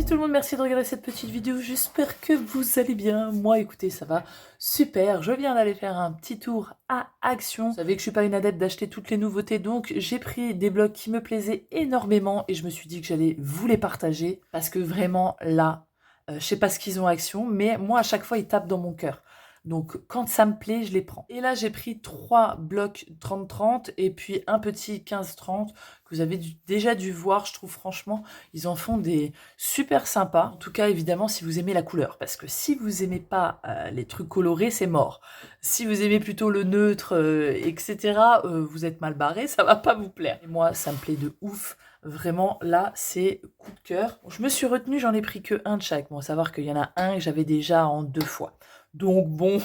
tout le monde, merci de regarder cette petite vidéo, j'espère que vous allez bien. Moi écoutez, ça va super, je viens d'aller faire un petit tour à Action. Vous savez que je suis pas une adepte d'acheter toutes les nouveautés, donc j'ai pris des blogs qui me plaisaient énormément et je me suis dit que j'allais vous les partager parce que vraiment là, je sais pas ce qu'ils ont à Action, mais moi à chaque fois ils tapent dans mon cœur. Donc quand ça me plaît, je les prends. Et là, j'ai pris 3 blocs 30-30 et puis un petit 15-30 que vous avez déjà dû voir. Je trouve franchement, ils en font des super sympas. En tout cas, évidemment, si vous aimez la couleur. Parce que si vous aimez pas les trucs colorés, c'est mort. Si vous aimez plutôt le neutre, etc., vous êtes mal barré, ça va pas vous plaire. Et moi, ça me plaît de ouf. Vraiment, là, c'est coup de cœur. Je me suis retenue, j'en ai pris que un de chaque. Bon, à savoir qu'il y en a un que j'avais déjà en 2 fois. Donc bon,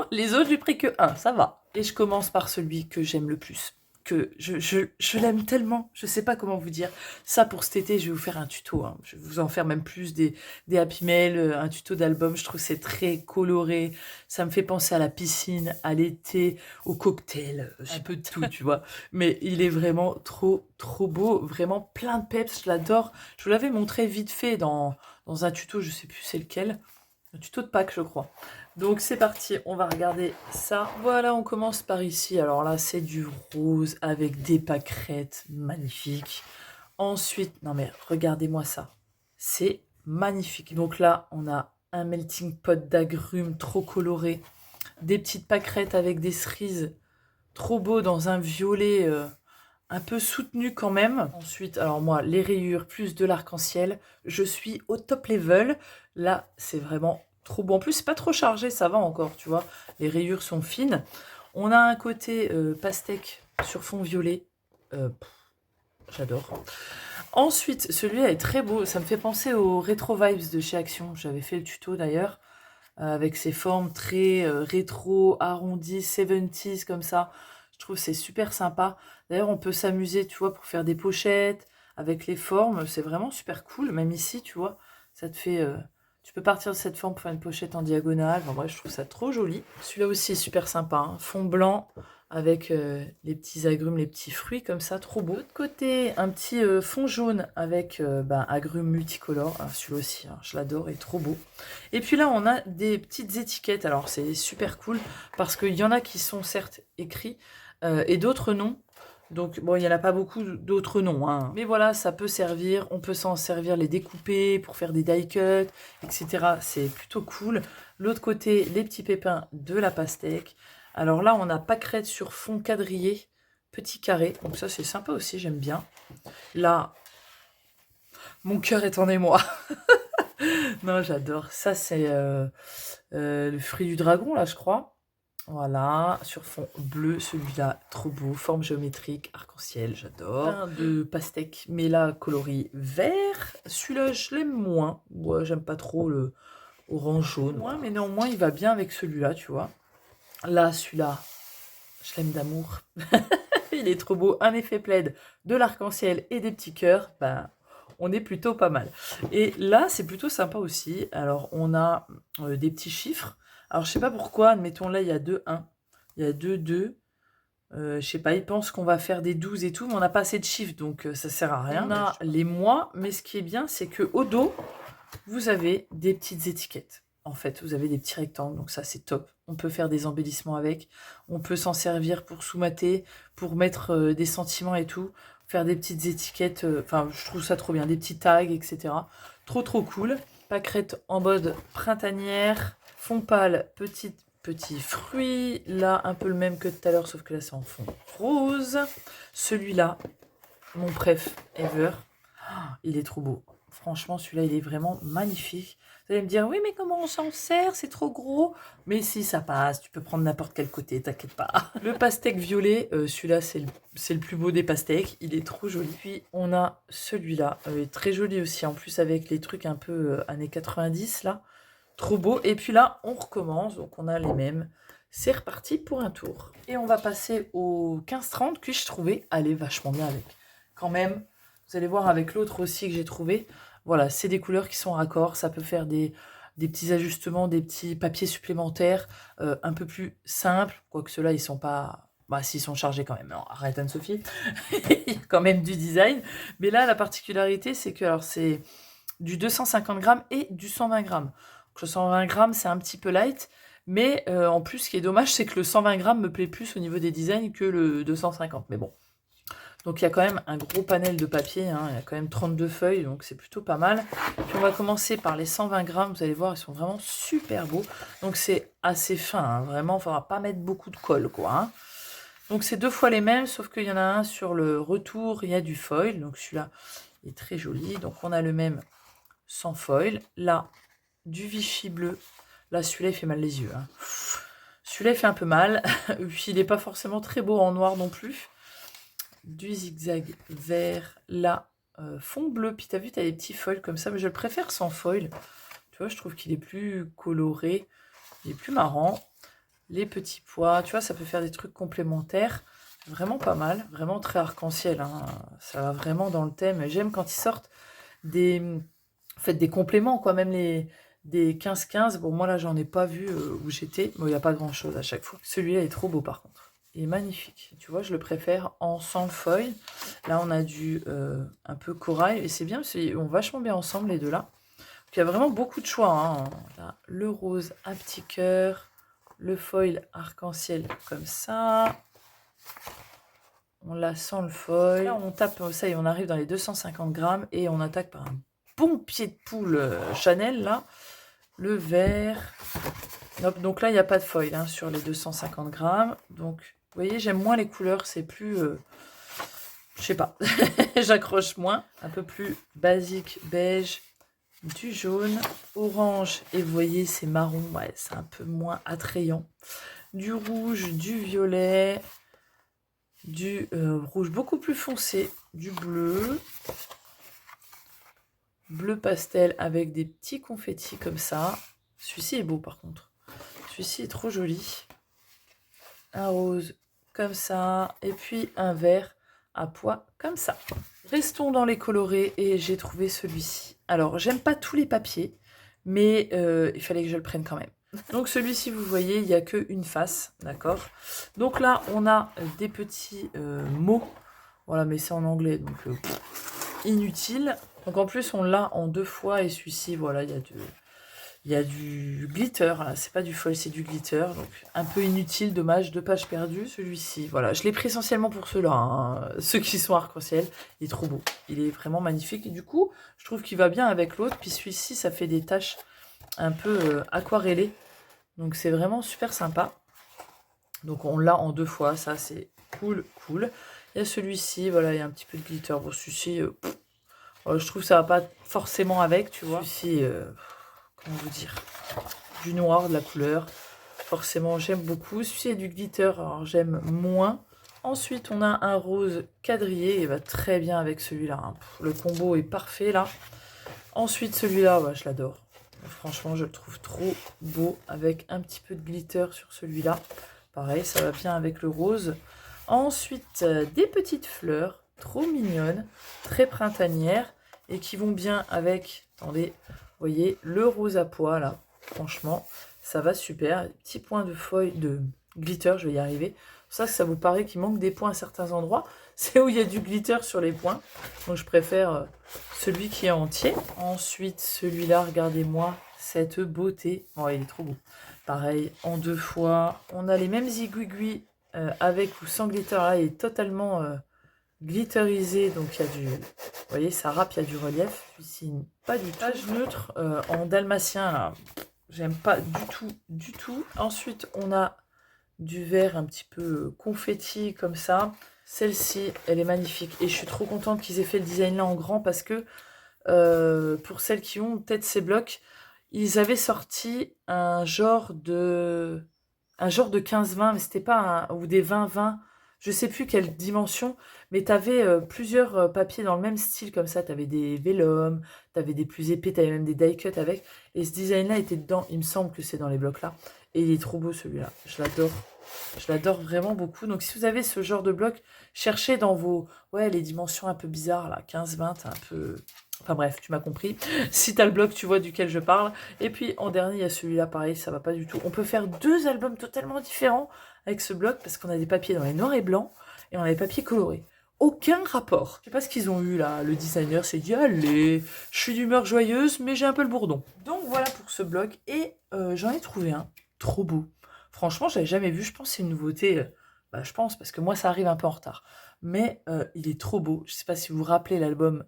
les autres, j'ai pris que un, ça va. Et je commence par celui que j'aime le plus. Que je l'aime tellement, je sais pas comment vous dire. Ça, pour cet été, je vais vous faire un tuto. Hein. Je vais vous en faire même plus des Happy Mail, un tuto d'album. Je trouve que c'est très coloré. Ça me fait penser à la piscine, à l'été, au cocktail, un peu de tout, tu vois. Mais il est vraiment trop, trop beau. Vraiment plein de peps, je l'adore. Je vous l'avais montré vite fait dans un tuto, je sais plus c'est lequel. Un tuto de Pâques, je crois. Donc c'est parti, on va regarder ça. Voilà, on commence par ici. Alors là, c'est du rose avec des pâquerettes magnifiques. Ensuite, non mais regardez-moi ça. C'est magnifique. Donc là, on a un melting pot d'agrumes trop coloré. Des petites pâquerettes avec des cerises trop beaux dans un violet un peu soutenu quand même. Ensuite, alors moi, les rayures plus de l'arc-en-ciel. Je suis au top level. Là, c'est vraiment trop beau. En plus, c'est pas trop chargé, ça va encore, tu vois. Les rayures sont fines. On a un côté pastèque sur fond violet. J'adore. Ensuite, celui-là est très beau. Ça me fait penser aux Retro Vibes de chez Action. J'avais fait le tuto d'ailleurs. Avec ses formes très rétro, arrondies, 70s comme ça. Je trouve que c'est super sympa. D'ailleurs, on peut s'amuser, tu vois, pour faire des pochettes avec les formes. C'est vraiment super cool. Même ici, tu vois, ça te fait... tu peux partir de cette forme pour faire une pochette en diagonale. Enfin, moi, je trouve ça trop joli. Celui-là aussi est super sympa. Hein. Fond blanc avec les petits agrumes, les petits fruits comme ça, trop beau. De l'autre côté, un petit fond jaune avec agrumes multicolores. Celui-là aussi, hein, je l'adore, il est trop beau. Et puis là, on a des petites étiquettes. Alors, c'est super cool parce qu'il y en a qui sont certes écrits et d'autres non. Donc, bon, il n'y en a pas beaucoup d'autres noms. Hein. Mais voilà, ça peut servir. On peut s'en servir, les découper pour faire des die cuts, etc. C'est plutôt cool. L'autre côté, les petits pépins de la pastèque. Alors là, on a pâquerette sur fond quadrillé, petit carré. Donc ça, c'est sympa aussi, j'aime bien. Là, mon cœur est en émoi. Non, j'adore. Ça, c'est le fruit du dragon, là, je crois. Voilà, sur fond bleu, celui-là, trop beau. Forme géométrique, arc-en-ciel, j'adore. Un de pastèque, mais là, coloris vert. Celui-là, je l'aime moins. Ouais, j'aime pas trop le orange jaune. Ouais, mais néanmoins, il va bien avec celui-là, tu vois. Là, celui-là, je l'aime d'amour. Il est trop beau. Un effet plaid, de l'arc-en-ciel et des petits cœurs. Ben, on est plutôt pas mal. Et là, c'est plutôt sympa aussi. Alors, on a des petits chiffres. Alors, je sais pas pourquoi, admettons, là, il y a 2, 1. Il y a 2, 2. Je sais pas, ils pensent qu'on va faire des 12 et tout, mais on n'a pas assez de chiffres, donc ça sert à rien. On a les mois, mais ce qui est bien, c'est qu'au dos, vous avez des petites étiquettes. En fait, vous avez des petits rectangles, donc ça, c'est top. On peut faire des embellissements avec. On peut s'en servir pour sous-mater, pour mettre des sentiments et tout. Faire des petites étiquettes, enfin, je trouve ça trop bien. Des petits tags, etc. Trop, trop cool. Pâquerette en mode printanière. Fond pâle, petits fruits. Là, un peu le même que tout à l'heure, sauf que là, c'est en fond rose. Celui-là, mon préf ever. Il est trop beau. Franchement, celui-là, il est vraiment magnifique. Vous allez me dire, oui, mais comment on s'en sert? C'est trop gros. Mais si, ça passe. Tu peux prendre n'importe quel côté, t'inquiète pas. Le pastèque violet, celui-là, c'est le plus beau des pastèques. Il est trop joli. Puis, on a celui-là. Il est très joli aussi. En plus, avec les trucs un peu années 90, là. Trop beau. Et puis là, on recommence. Donc, on a les mêmes. C'est reparti pour un tour. Et on va passer au 15-30 que je trouvais aller vachement bien avec. Quand même, vous allez voir avec l'autre aussi que j'ai trouvé. Voilà, c'est des couleurs qui sont raccords. Ça peut faire des petits ajustements, des petits papiers supplémentaires, un peu plus simples. Quoique ceux-là, ils sont pas... Bah, s'ils sont chargés quand même. Non, arrête Anne-Sophie. Il y a quand même du design. Mais là, la particularité, c'est que alors c'est du 250 grammes et du 120 grammes. Donc, le 120 grammes, c'est un petit peu light, mais en plus, ce qui est dommage, c'est que le 120 grammes me plaît plus au niveau des designs que le 250. Mais bon. Donc, il y a quand même un gros panel de papier. Hein, il y a quand même 32 feuilles, donc c'est plutôt pas mal. Puis, on va commencer par les 120 grammes. Vous allez voir, ils sont vraiment super beaux. Donc, c'est assez fin. Hein, vraiment, il ne faudra pas mettre beaucoup de colle, quoi. Hein. Donc, c'est 2 fois les mêmes, sauf qu'il y en a un sur le retour, il y a du foil. Donc, celui-là est très joli. Donc, on a le même sans foil. Là, du Vichy bleu. Là, celui-là, il fait mal les yeux. Hein. Celui-là, il fait un peu mal. Puis, il n'est pas forcément très beau en noir non plus. Du zigzag vert. Là, fond bleu. Puis, tu as vu, tu as des petits foils comme ça. Mais je le préfère sans foil. Tu vois, je trouve qu'il est plus coloré. Il est plus marrant. Les petits pois. Tu vois, ça peut faire des trucs complémentaires. Vraiment pas mal. Vraiment très arc-en-ciel. Hein. Ça va vraiment dans le thème. J'aime quand ils sortent des... En fait, des compléments, quoi. Même des 15-15. Bon, moi, là, j'en ai pas vu où j'étais. Bon, il n'y a pas grand-chose à chaque fois. Celui-là est trop beau, par contre. Il est magnifique. Tu vois, je le préfère en sans foil. Là, on a du un peu corail. Et c'est bien, parce qu'ils vont vachement bien ensemble, les deux-là. Donc, il y a vraiment beaucoup de choix. Hein. Là, le rose à petit cœur. Le foil arc-en-ciel comme ça. On l'a sans le foil. Là, on tape ça et on arrive dans les 250 grammes. Et on attaque par un bon pied de poule Chanel, là. Le vert. Hop, donc là, il n'y a pas de foil hein, sur les 250 grammes. Donc, vous voyez, j'aime moins les couleurs. C'est plus... je sais pas. J'accroche moins. Un peu plus basique, beige. Du jaune, orange. Et vous voyez, c'est marron. Ouais, c'est un peu moins attrayant. Du rouge, du violet. Du rouge beaucoup plus foncé. Du bleu. Bleu pastel avec des petits confettis comme ça. Celui-ci est beau par contre. Celui-ci est trop joli. Un rose comme ça. Et puis un vert à pois comme ça. Restons dans les colorés et j'ai trouvé celui-ci. Alors, j'aime pas tous les papiers, mais il fallait que je le prenne quand même. Donc celui-ci, vous voyez, il n'y a qu'une face, d'accord. Donc là, on a des petits mots. Voilà, mais c'est en anglais, donc inutile. Donc en plus, on l'a en 2 fois et celui-ci, voilà, il y a du glitter. Là, c'est pas du foil, c'est du glitter. Donc un peu inutile, dommage, 2 pages perdues. Celui-ci, voilà, je l'ai pris essentiellement pour ceux-là, hein, ceux qui sont arc-en-ciel. Il est trop beau, il est vraiment magnifique. Et du coup, je trouve qu'il va bien avec l'autre. Puis celui-ci, ça fait des taches un peu aquarellées. Donc c'est vraiment super sympa. Donc on l'a en 2 fois, ça c'est cool, cool. Il y a celui-ci, voilà, il y a un petit peu de glitter. Bon, celui-ci, je trouve que ça va pas forcément avec, tu vois. Celui-ci, comment vous dire, du noir, de la couleur. Forcément, j'aime beaucoup. Celui-ci a du glitter, alors j'aime moins. Ensuite, on a un rose quadrillé. Il va très bien avec celui-là. Hein. Le combo est parfait, là. Ensuite, celui-là, ouais, je l'adore. Franchement, je le trouve trop beau avec un petit peu de glitter sur celui-là. Pareil, ça va bien avec le rose. Ensuite, des petites fleurs trop mignonnes, très printanières et qui vont bien avec, attendez, vous voyez, le rose à pois là. Franchement, ça va super. Petit point de feuille de glitter, je vais y arriver. C'est ça que ça vous paraît qu'il manque des points à certains endroits. C'est où il y a du glitter sur les points. Donc je préfère celui qui est entier. Ensuite, celui-là, regardez-moi cette beauté. Oh, il est trop beau. Pareil, en 2 fois. On a les mêmes aiguilles avec ou sans glitter. Là, il est totalement glitterisé. Donc il y a du... Vous voyez, ça râpe, il y a du relief. Celui-ci, pas du tout. Page neutre en dalmatien, là. J'aime pas du tout, du tout. Ensuite, on a du vert un petit peu confetti comme ça. Celle-ci, elle est magnifique. Et je suis trop contente qu'ils aient fait le design là en grand parce que pour celles qui ont peut-être ces blocs, ils avaient sorti un genre de 15-20, mais c'était pas un, ou des 20-20. Je sais plus quelle dimension, mais tu avais plusieurs papiers dans le même style comme ça. Tu avais des vélum, tu avais des plus épais, tu avais même des die cut avec. Et ce design-là était dedans. Il me semble que c'est dans les blocs là. Et il est trop beau celui-là. Je l'adore. Je l'adore vraiment beaucoup. Donc si vous avez ce genre de bloc, cherchez dans vos... Ouais, les dimensions un peu bizarres là. 15-20, un peu... Enfin bref, tu m'as compris. Si tu as le bloc, tu vois duquel je parle. Et puis en dernier, il y a celui-là, pareil, ça va pas du tout. On peut faire 2 albums totalement différents avec ce bloc parce qu'on a des papiers dans les noirs et blancs et on a des papiers colorés. aucun rapport. Je sais pas ce qu'ils ont eu là, le designer s'est dit allez, je suis d'humeur joyeuse mais j'ai un peu le bourdon. Donc voilà pour ce blog et j'en ai trouvé un trop beau. Franchement j'avais jamais vu, je pense que c'est une nouveauté, je pense parce que moi ça arrive un peu en retard. Mais il est trop beau, je sais pas si vous vous rappelez l'album,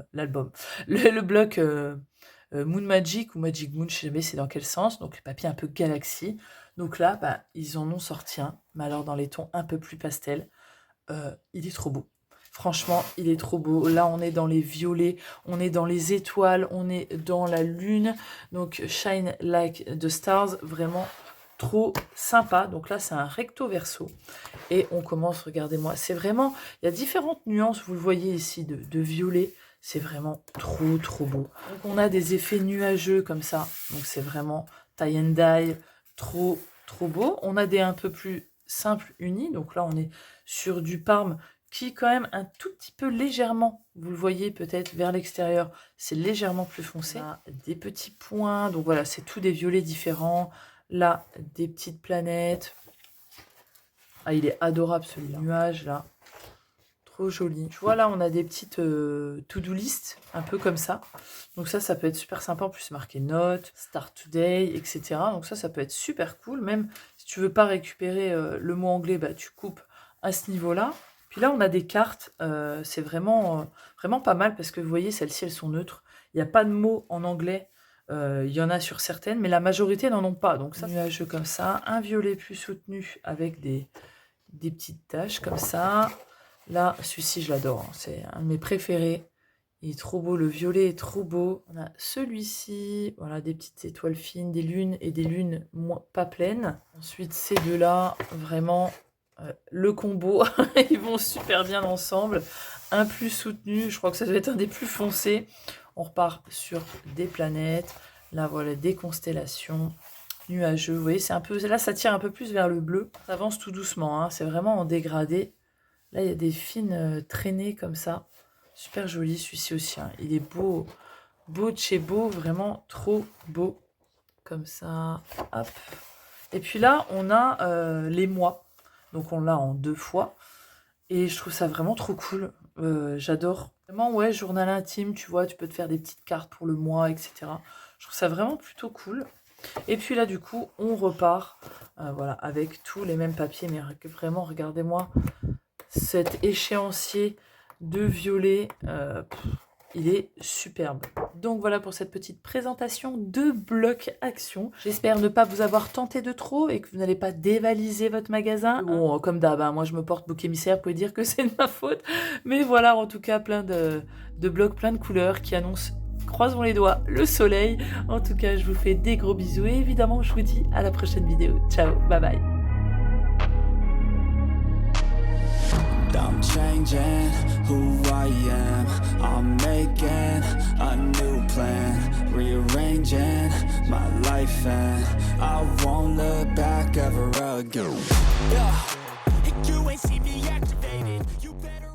le blog Moon Magic ou Magic Moon, je sais jamais c'est dans quel sens, donc le papier un peu galaxie. Donc là ils en ont sorti un, mais alors dans les tons un peu plus pastel. Il est trop beau. Franchement, il est trop beau. Là, on est dans les violets, on est dans les étoiles, on est dans la lune. Donc, Shine Like the Stars, vraiment trop sympa. Donc là, c'est un recto verso. Et on commence, regardez-moi, c'est vraiment, il y a différentes nuances, vous le voyez ici, de violet. C'est vraiment trop beau. Donc, on a des effets nuageux comme ça. Donc, c'est vraiment tie and dye, trop beau. On a des un peu plus simples unis. Donc là, on est sur du Parme qui est quand même un tout petit peu légèrement, vous le voyez peut-être vers l'extérieur, c'est légèrement plus foncé. On a des petits points, donc voilà, c'est tout des violets différents. Là, des petites planètes. Ah, il est adorable celui-là. Nuage, là. Trop joli. Tu vois, là, on a des petites to-do list, un peu comme ça. Donc ça peut être super sympa. En plus, c'est marqué notes, start today, etc. Donc ça peut être super cool. Même si tu veux pas récupérer le mot anglais, tu coupes à ce niveau-là. Puis là, on a des cartes. C'est vraiment pas mal parce que vous voyez, celles-ci, elles sont neutres. Il n'y a pas de mots en anglais. Il y en a sur certaines, mais la majorité n'en ont pas. Donc ça, nuageux comme ça. Un violet plus soutenu avec des petites taches comme ça. Là, celui-ci, je l'adore. Hein. C'est un de mes préférés. Il est trop beau. Le violet est trop beau. On a celui-ci. Voilà, des petites étoiles fines, des lunes et des lunes pas pleines. Ensuite, ces deux-là, vraiment, le combo. Ils vont super bien ensemble. Un plus soutenu. Je crois que ça doit être un des plus foncés. On repart sur des planètes. Là, voilà, des constellations. Nuageux. Vous voyez, c'est un peu... Là, ça tire un peu plus vers le bleu. Ça avance tout doucement. Hein. C'est vraiment en dégradé. Là, il y a des fines traînées comme ça. Super joli, celui-ci aussi. Hein. Il est beau. Beau de chez beau. Vraiment trop beau. Comme ça. Hop. Et puis là, on a les mois. Donc, on l'a en 2 fois. Et je trouve ça vraiment trop cool. J'adore. Vraiment, ouais, journal intime, tu vois. Tu peux te faire des petites cartes pour le mois, etc. Je trouve ça vraiment plutôt cool. Et puis là, du coup, on repart. Voilà, avec tous les mêmes papiers. Mais vraiment, regardez-moi. Cet échéancier de violet, il est superbe. Donc voilà pour cette petite présentation de bloc action. J'espère ne pas vous avoir tenté de trop et que vous n'allez pas dévaliser votre magasin. Bon, comme d'hab, hein, moi je me porte bouc émissaire, vous pouvez dire que c'est de ma faute. Mais voilà, en tout cas, plein de blocs, plein de couleurs qui annoncent, croisons les doigts, le soleil. En tout cas, je vous fais des gros bisous et évidemment, je vous dis à la prochaine vidéo. Ciao, bye bye. I'm changing who I am. I'm making a new plan, rearranging my life, and I won't look back ever again. Yeah, you ain't see me activated. You better